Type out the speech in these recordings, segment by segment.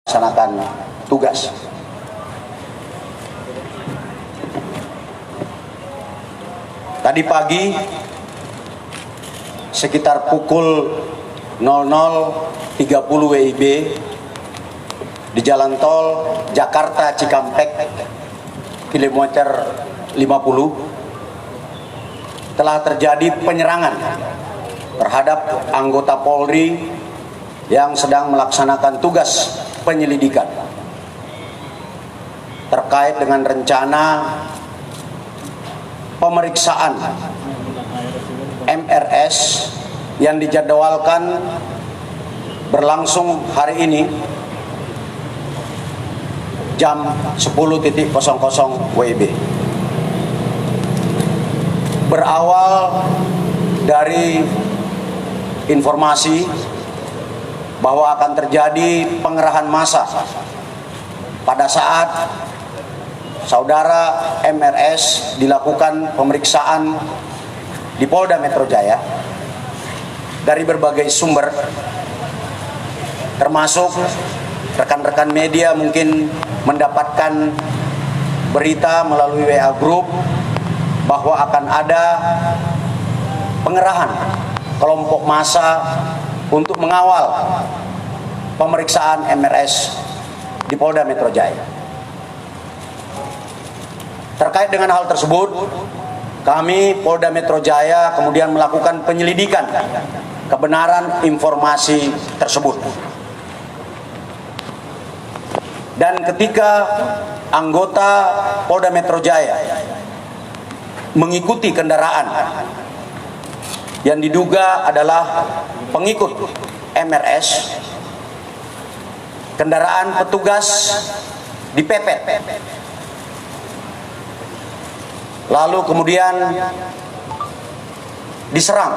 melaksanakan tugas. Tadi pagi sekitar pukul 00.30 WIB di jalan tol Jakarta Cikampek kilometer 50 telah terjadi penyerangan terhadap anggota Polri yang sedang melaksanakan tugas penyelidikan terkait dengan rencana pemeriksaan MRS yang dijadwalkan berlangsung hari ini jam 10.00 WIB. Berawal dari informasi bahwa akan terjadi pengerahan massa pada saat saudara MRS dilakukan pemeriksaan di Polda Metro Jaya. Dari berbagai sumber termasuk rekan-rekan media mungkin mendapatkan berita melalui WA Group bahwa akan ada pengerahan kelompok massa untuk mengawal pemeriksaan MRS di Polda Metro Jaya. Terkait dengan hal tersebut, kami Polda Metro Jaya kemudian melakukan penyelidikan kebenaran informasi tersebut. Dan ketika anggota Polda Metro Jaya mengikuti kendaraan yang diduga adalah pengikut MRS, kendaraan petugas dipepet, lalu kemudian diserang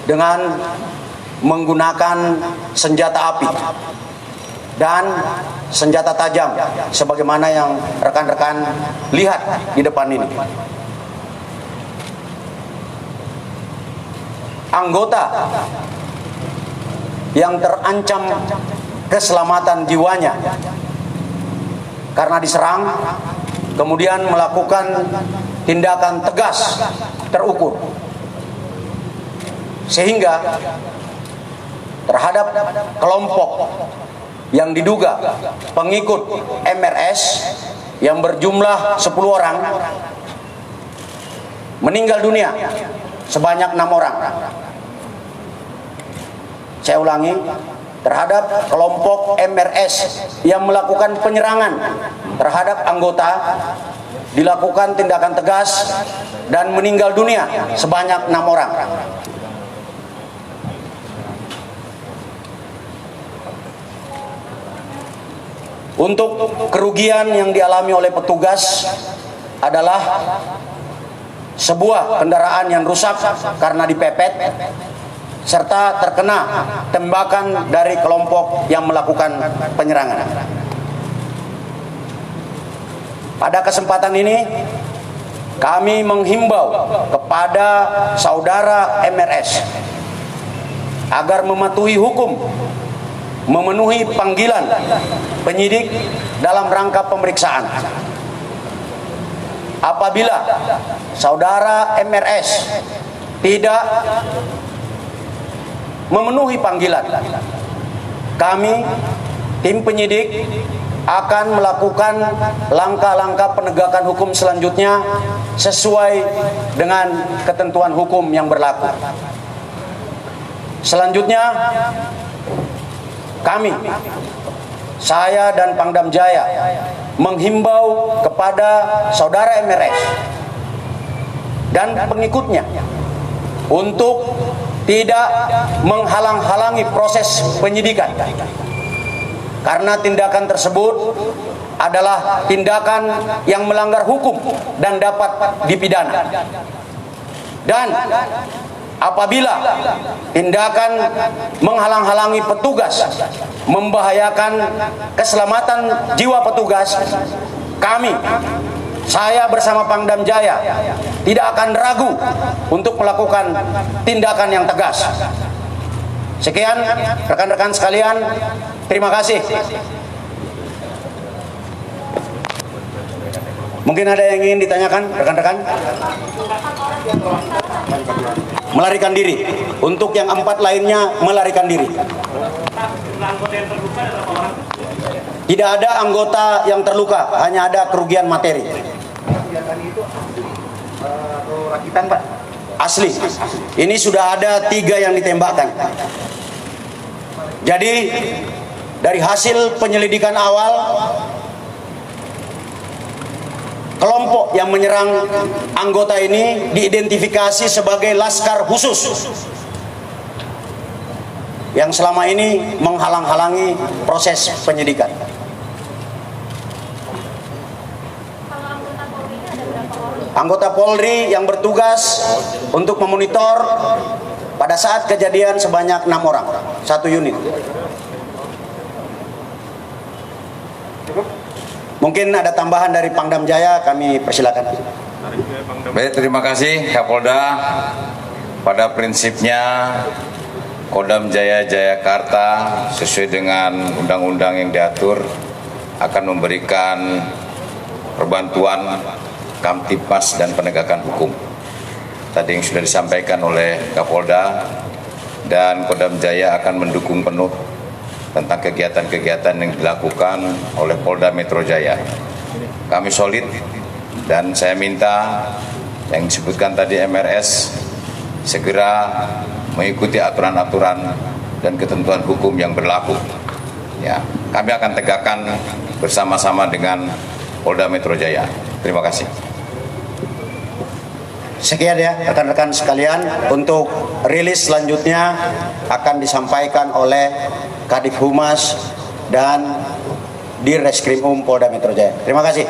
dengan menggunakan senjata api dan senjata tajam sebagaimana yang rekan-rekan lihat di depan ini. Anggota yang terancam keselamatan jiwanya karena diserang kemudian melakukan tindakan tegas terukur sehingga terhadap kelompok yang diduga pengikut MRS yang berjumlah 10 orang meninggal dunia sebanyak 6 orang. Saya ulangi, terhadap kelompok MRS yang melakukan penyerangan terhadap anggota dilakukan tindakan tegas dan meninggal dunia sebanyak 6 orang. Untuk kerugian yang dialami oleh petugas adalah sebuah kendaraan yang rusak karena dipepet serta terkena tembakan dari kelompok yang melakukan penyerangan. Pada kesempatan ini kami menghimbau kepada saudara MRS agar mematuhi hukum, memenuhi panggilan penyidik dalam rangka pemeriksaan. Apabila saudara MRS tidak memenuhi panggilan, kami tim penyidik akan melakukan langkah-langkah penegakan hukum selanjutnya sesuai dengan ketentuan hukum yang berlaku. Selanjutnya kami, saya dan Pangdam Jaya menghimbau kepada saudara MRS dan pengikutnya untuk tidak menghalang-halangi proses penyidikan karena tindakan tersebut adalah tindakan yang melanggar hukum dan dapat dipidana. Dan apabila tindakan menghalang-halangi petugas membahayakan keselamatan jiwa petugas, kami, saya bersama Pangdam Jaya tidak akan ragu untuk melakukan tindakan yang tegas. Sekian rekan-rekan sekalian, Terima kasih. Mungkin ada yang ingin ditanyakan, rekan-rekan? Melarikan diri. Untuk yang 4 lainnya melarikan diri. Tidak ada anggota yang terluka, hanya ada kerugian materi. Rakitan, Pak. Asli. Ini sudah ada 3 yang ditembakkan. Jadi dari hasil penyelidikan awal, kelompok yang menyerang anggota ini diidentifikasi sebagai Laskar Khusus yang selama ini menghalang-halangi proses penyidikan. Anggota Polri yang bertugas untuk memonitor pada saat kejadian sebanyak 6 orang, 1 unit. Mungkin ada tambahan dari Pangdam Jaya, kami persilakan. Baik, terima kasih Kapolda. Pada prinsipnya Kodam Jaya Jayakarta sesuai dengan undang-undang yang diatur akan memberikan perbantuan Kamtibmas dan penegakan hukum. Tadi yang sudah disampaikan oleh Kapolda, dan Kodam Jaya akan mendukung penuh tentang kegiatan-kegiatan yang dilakukan oleh Polda Metro Jaya. Kami solid, dan saya minta yang disebutkan tadi MRS segera mengikuti aturan-aturan dan ketentuan hukum yang berlaku. Ya, kami akan tegakkan bersama-sama dengan Polda Metro Jaya. Terima kasih. Sekian ya rekan-rekan sekalian, untuk rilis selanjutnya akan disampaikan oleh Kadif Humas dan Dirreskrim Polda Metro Jaya. Terima kasih.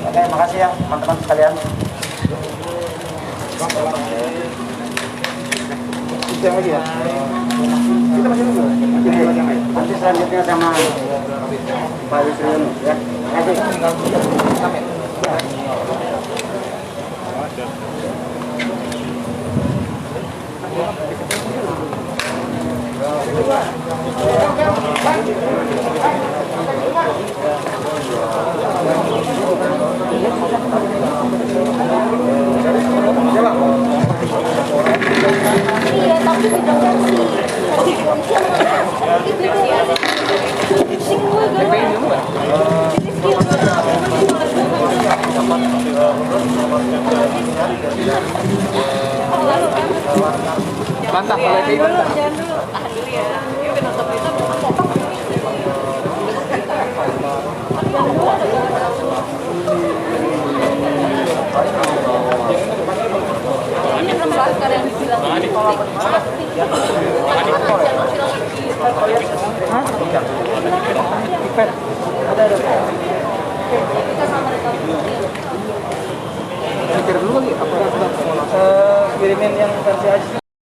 Oke, makasih ya teman-teman sekalian. Nanti selanjutnya sama Pak Wisnu ya. Terima kasih. Iya, tapi tidak bantah oleh bantah. Jangan dulu, tahan dulu ya. Yuk kita nonton itu. Ini kan Laskar yang dibilang Mikir dulu lagi, apakah sudah kirimin yang versi